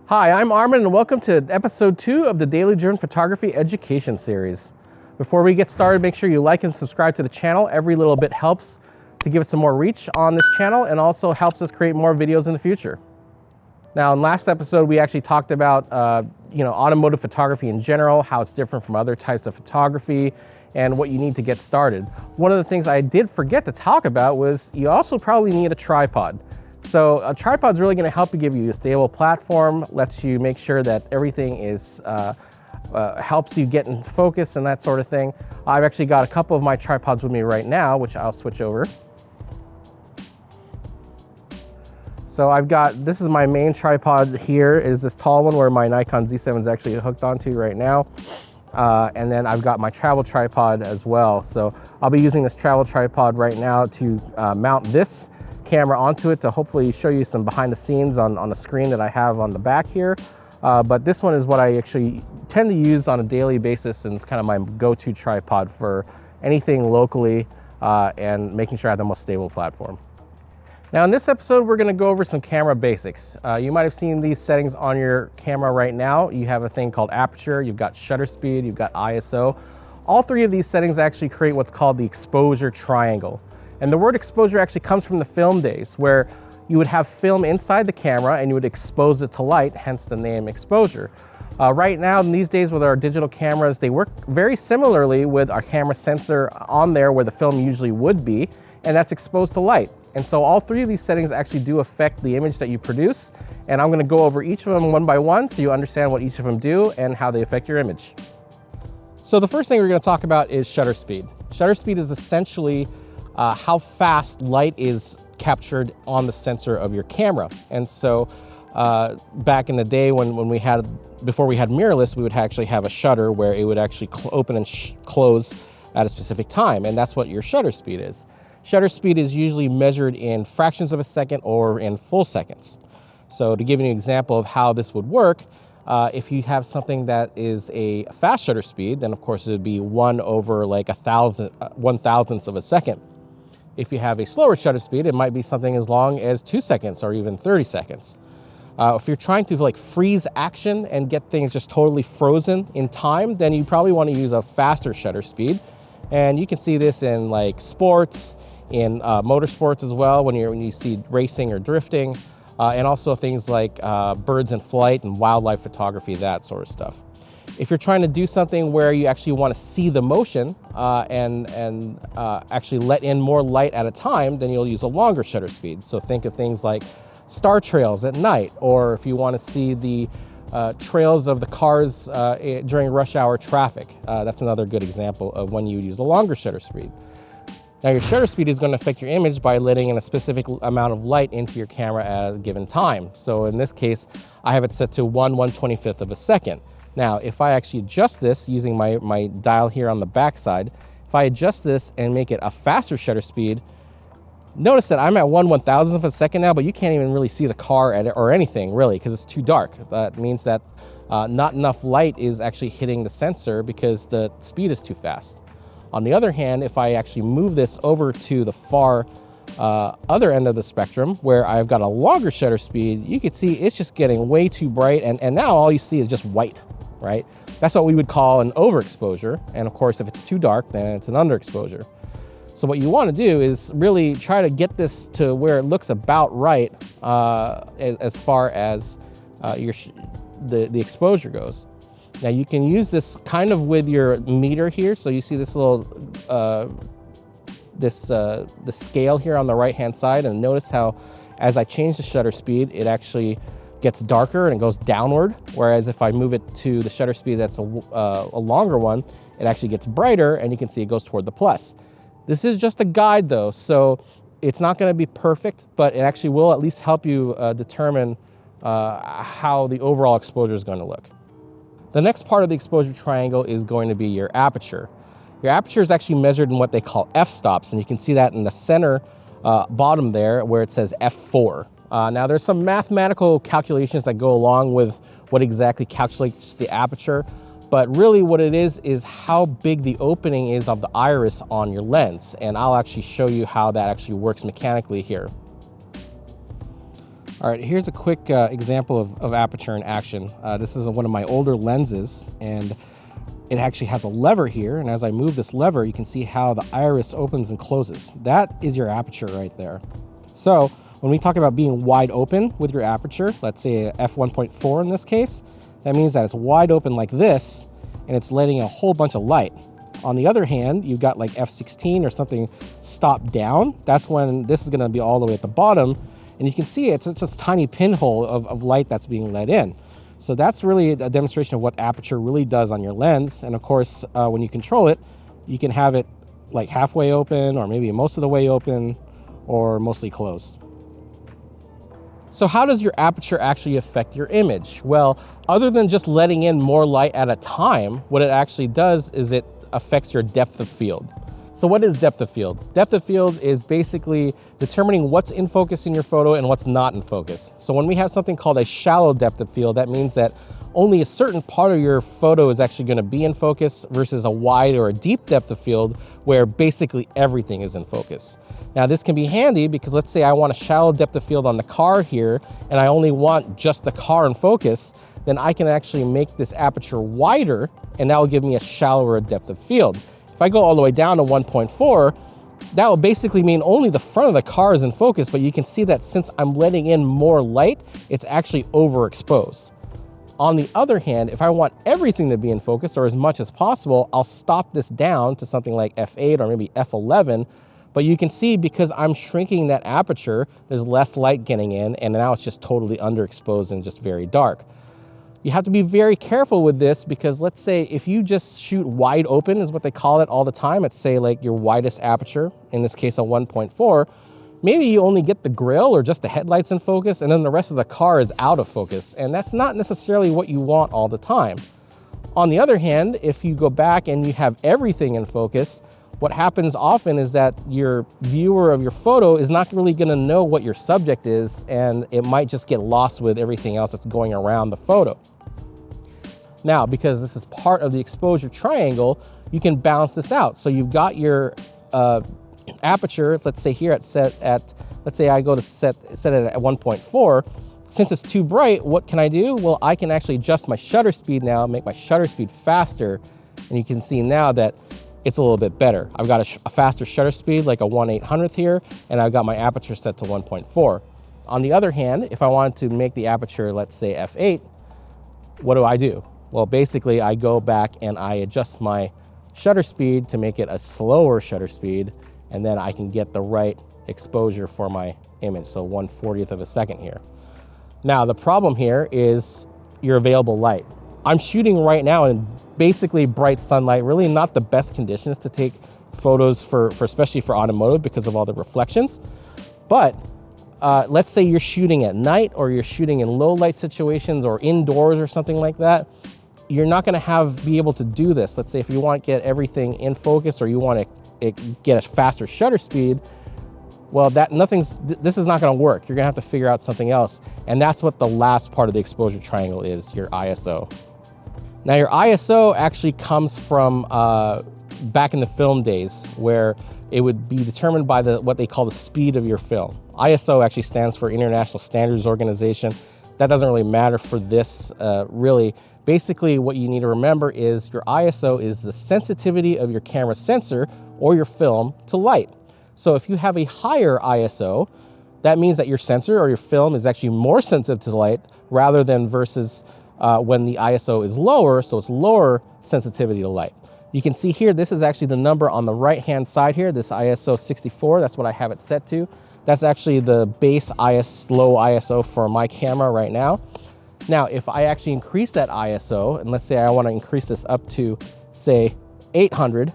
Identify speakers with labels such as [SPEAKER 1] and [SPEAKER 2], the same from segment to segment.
[SPEAKER 1] Hi, I'm Armin and welcome to episode 2 of the Daily Journal Photography Education Series. Before we get started, make sure you like and subscribe to the channel. Every little bit helps to give us some more reach on this channel and also helps us create more videos in the future. Now, in last episode, we actually talked about automotive photography in general, how it's different from other types of photography, and what you need to get started. One of the things I did forget to talk about was you also probably need a tripod. So a tripod is really going to help you give you a stable platform, lets you make sure that everything is helps you get in focus and that sort of thing. I've actually got a couple of my tripods with me right now, which I'll switch over. So this is my main tripod here, is this tall one where my Nikon Z7 is actually hooked onto right now. And then I've got my travel tripod as well. So I'll be using this travel tripod right now to mount this camera onto it to hopefully show you some behind the scenes on the screen that I have on the back here. But this one is what I actually tend to use on a daily basis, and it's kind of my go-to tripod for anything locally and making sure I have the most stable platform. Now in this episode, we're going to go over some camera basics. You might have seen these settings on your camera right now. You have a thing called aperture, you've got shutter speed, you've got ISO. All three of these settings actually create what's called the exposure triangle. And the word exposure actually comes from the film days, where you would have film inside the camera and you would expose it to light, hence the name exposure. Right now, in these days with our digital cameras, they work very similarly with our camera sensor on there where the film usually would be, and that's exposed to light. And so all three of these settings actually do affect the image that you produce. And I'm gonna go over each of them one by one so you understand what each of them do and how they affect your image. So the first thing we're gonna talk about is shutter speed. Shutter speed is essentially how fast light is captured on the sensor of your camera. And so back in the day before we had mirrorless, we would actually have a shutter where it would actually open and close at a specific time. And that's what your shutter speed is. Shutter speed is usually measured in fractions of a second or in full seconds. So to give you an example of how this would work, if you have something that is a fast shutter speed, then of course it would be 1 over like 1,000th of a second. If you have a slower shutter speed, it might be something as long as 2 seconds or even 30 seconds. If you're trying to like freeze action and get things just totally frozen in time, then you probably want to use a faster shutter speed. And you can see this in like sports, in motorsports as well, when you see racing or drifting, and also things like birds in flight and wildlife photography, that sort of stuff. If you're trying to do something where you actually want to see the motion and actually let in more light at a time, then you'll use a longer shutter speed. So think of things like star trails at night, or if you want to see the trails of the cars during rush hour traffic. That's another good example of when you use a longer shutter speed. Now your shutter speed is going to affect your image by letting in a specific amount of light into your camera at a given time. So in this case, I have it set to 1/125th of a second. Now, if I actually adjust this using my dial here on the back side, if I adjust this and make it a faster shutter speed, notice that I'm at 1/1000th of a second now, but you can't even really see the car or anything really because it's too dark. That means that not enough light is actually hitting the sensor because the speed is too fast. On the other hand, if I actually move this over to the far other end of the spectrum where I've got a longer shutter speed, you can see it's just getting way too bright, and now all you see is just white, right? That's what we would call an overexposure. And of course, if it's too dark, then it's an underexposure. So what you want to do is really try to get this to where it looks about right as far as the exposure goes. Now you can use this kind of with your meter here. So you see this little the scale here on the right hand side, and notice how as I change the shutter speed, it actually gets darker and it goes downward, whereas if I move it to the shutter speed that's a longer one, it actually gets brighter, and you can see it goes toward the plus. This is just a guide though, so it's not going to be perfect, but it actually will at least help you determine how the overall exposure is going to look. The next part of the exposure triangle is going to be your aperture. Your aperture is actually measured in what they call f-stops, and you can see that in the center bottom there where it says f4. Now there's some mathematical calculations that go along with what exactly calculates the aperture, but really what it is how big the opening is of the iris on your lens, and I'll actually show you how that actually works mechanically here. All right, here's a quick example of aperture in action. This is one of my older lenses, and it actually has a lever here, and as I move this lever, you can see how the iris opens and closes. That is your aperture right there. So when we talk about being wide open with your aperture, let's say f1.4 in this case, that means that it's wide open like this, and it's letting a whole bunch of light. On the other hand, you've got like f16 or something stopped down. That's when this is gonna be all the way at the bottom, and you can see it's just a tiny pinhole of light that's being let in. So that's really a demonstration of what aperture really does on your lens. And of course, when you control it, you can have it like halfway open, or maybe most of the way open, or mostly closed. So how does your aperture actually affect your image? Well, other than just letting in more light at a time, what it actually does is it affects your depth of field. So what is depth of field? Depth of field is basically determining what's in focus in your photo and what's not in focus. So when we have something called a shallow depth of field, that means that only a certain part of your photo is actually going to be in focus, versus a wide or a deep depth of field where basically everything is in focus. Now this can be handy because let's say I want a shallow depth of field on the car here, and I only want just the car in focus, then I can actually make this aperture wider, and that will give me a shallower depth of field. If I go all the way down to 1.4, that will basically mean only the front of the car is in focus, but you can see that since I'm letting in more light, it's actually overexposed. On the other hand, if I want everything to be in focus, or as much as possible, I'll stop this down to something like f8 or maybe f11. But you can see because I'm shrinking that aperture, there's less light getting in, and now it's just totally underexposed and just very dark. You have to be very careful with this, because let's say if you just shoot wide open, is what they call it all the time, let's say like your widest aperture, in this case a 1.4, maybe you only get the grille or just the headlights in focus, and then the rest of the car is out of focus, and that's not necessarily what you want all the time. On the other hand, if you go back and you have everything in focus, what happens often is that your viewer of your photo is not really going to know what your subject is, and it might just get lost with everything else that's going around the photo. Now, because this is part of the exposure triangle, you can balance this out. So you've got your aperture, let's say here let's say I go to set it at 1.4. Since it's too bright, what can I do? Well, I can actually adjust my shutter speed now, make my shutter speed faster, and you can see now that it's a little bit better. I've got a faster shutter speed, like a 1/800th here, and I've got my aperture set to 1.4. On the other hand, if I wanted to make the aperture, let's say f8, what do? Well, basically I go back and I adjust my shutter speed to make it a slower shutter speed, and then I can get the right exposure for my image, so 1/40th of a second here. Now, the problem here is your available light. I'm shooting right now in basically bright sunlight, really not the best conditions to take photos for especially for automotive because of all the reflections. But let's say you're shooting at night, or you're shooting in low light situations or indoors or something like that. You're not going to be able to do this. Let's say if you want to get everything in focus, or you want to get a faster shutter speed, well, this is not going to work. You're going to have to figure out something else. And that's what the last part of the exposure triangle is, your ISO. Now, your ISO actually comes from back in the film days, where it would be determined by what they call the speed of your film. ISO actually stands for International Standards Organization. That doesn't really matter for this, really. Basically, what you need to remember is your ISO is the sensitivity of your camera sensor or your film to light. So if you have a higher ISO, that means that your sensor or your film is actually more sensitive to light, rather than versus when the ISO is lower, so it's lower sensitivity to light. You can see here, this is actually the number on the right-hand side here, this ISO 64, that's what I have it set to. That's actually the base low ISO for my camera right now. Now, if I actually increase that ISO, and let's say I want to increase this up to, say, 800,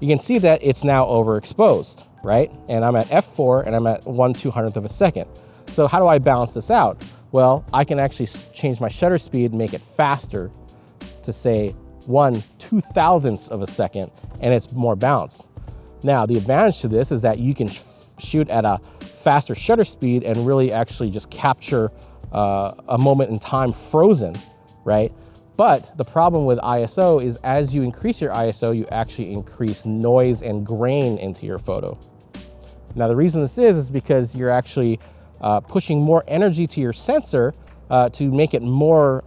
[SPEAKER 1] you can see that it's now overexposed, right? And I'm at f4, and I'm at 1/200th of a second. So how do I balance this out? Well, I can actually change my shutter speed, make it faster to, say, 1/2000th of a second, and it's more balanced. Now, the advantage to this is that you can shoot at a faster shutter speed and really actually just capture a moment in time frozen, right? But the problem with ISO is as you increase your ISO, you actually increase noise and grain into your photo. Now, the reason this is because you're actually pushing more energy to your sensor to make it more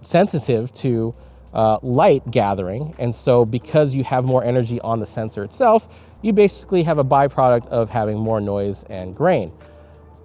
[SPEAKER 1] sensitive to light gathering. And so because you have more energy on the sensor itself, you basically have a byproduct of having more noise and grain.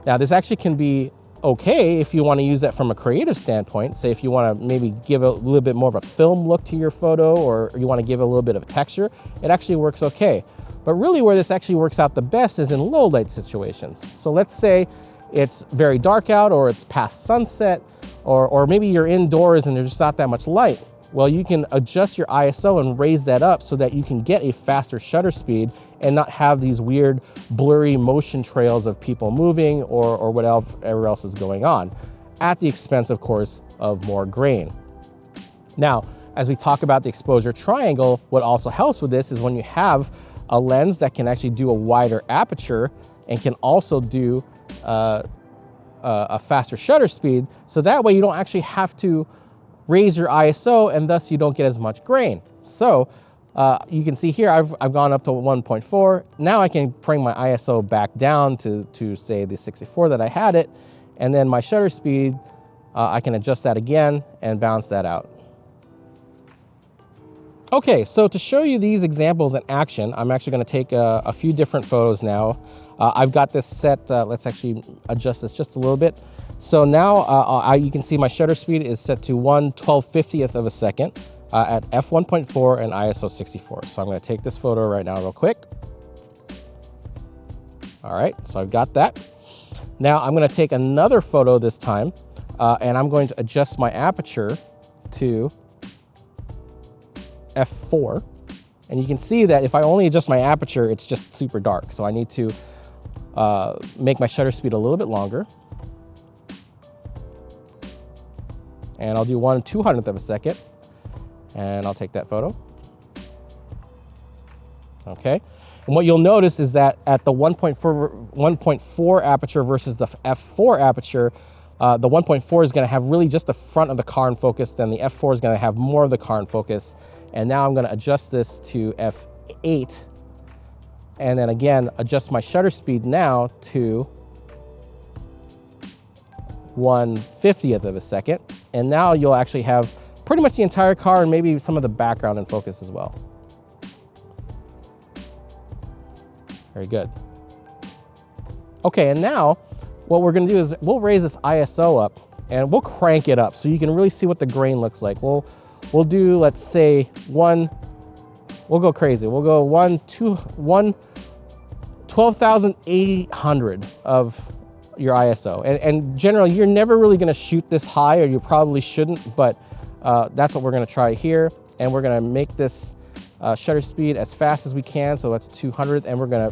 [SPEAKER 1] Now, this actually can be okay if you want to use that from a creative standpoint. Say if you want to maybe give a little bit more of a film look to your photo, or you want to give a little bit of texture, it actually works okay. But really where this actually works out the best is in low light situations. So let's say it's very dark out, or it's past sunset, or maybe you're indoors and there's just not that much light. Well, you can adjust your ISO and raise that up so that you can get a faster shutter speed and not have these weird blurry motion trails of people moving or whatever else is going on, at the expense, of course, of more grain. Now, as we talk about the exposure triangle, what also helps with this is when you have a lens that can actually do a wider aperture and can also do a faster shutter speed, so that way you don't actually have to raise your ISO, and thus you don't get as much grain. So you can see here I've gone up to 1.4. Now I can bring my ISO back down to say the 64 that I had it, and then my shutter speed, I can adjust that again and balance that out. Okay, so to show you these examples in action, I'm actually going to take a few different photos now. I've got this set, let's actually adjust this just a little bit. So now you can see my shutter speed is set to 1/1250th of a second at f1.4 and ISO 64. So I'm going to take this photo right now real quick. All right, so I've got that. Now I'm going to take another photo this time, and I'm going to adjust my aperture to f4. And you can see that if I only adjust my aperture, it's just super dark. So I need to make my shutter speed a little bit longer. And I'll do 1/200th of a second, and I'll take that photo. Okay, and what you'll notice is that at the 1.4 aperture versus the f4 aperture, the 1.4 is going to have really just the front of the car in focus, then the f4 is going to have more of the car in focus. And now I'm going to adjust this to f8, and then again adjust my shutter speed now to 1/50th of a second. And now you'll actually have pretty much the entire car and maybe some of the background in focus as well. Very good. Okay, and now what we're gonna do is we'll raise this ISO up and we'll crank it up so you can really see what the grain looks like. We'll do, let's say, we'll go crazy. We'll go 12,800 of your ISO. And generally, you're never really gonna shoot this high, or you probably shouldn't, but that's what we're gonna try here. And we're gonna make this shutter speed as fast as we can, so that's 200, and we're gonna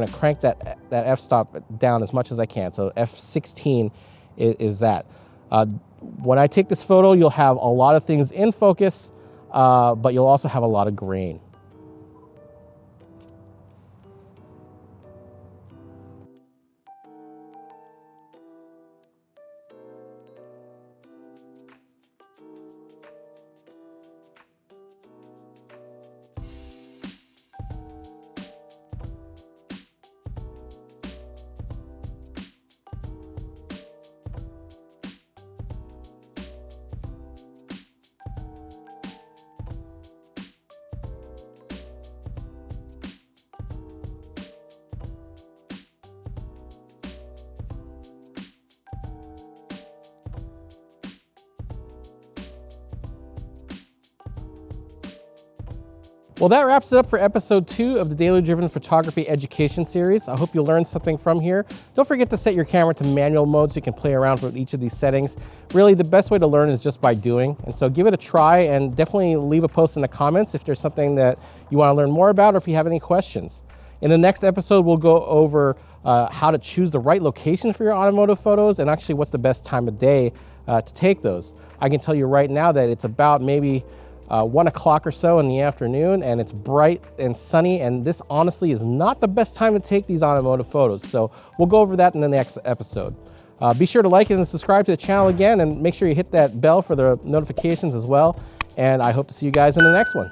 [SPEAKER 1] crank that f-stop down as much as I can. So f16 is that. When I take this photo, you'll have a lot of things in focus, but you'll also have a lot of grain. Well, that wraps it up for episode 2 of the Daily Driven Photography Education Series. I hope you learned something from here. Don't forget to set your camera to manual mode so you can play around with each of these settings. Really, the best way to learn is just by doing. And so give it a try, and definitely leave a post in the comments if there's something that you want to learn more about, or if you have any questions. In the next episode, we'll go over how to choose the right location for your automotive photos, and actually what's the best time of day to take those. I can tell you right now that it's about maybe 1 o'clock or so in the afternoon, and it's bright and sunny, and this honestly is not the best time to take these automotive photos. So we'll go over that in the next episode. Be sure to like it and subscribe to the channel again, and make sure you hit that bell for the notifications as well. And I hope to see you guys in the next one.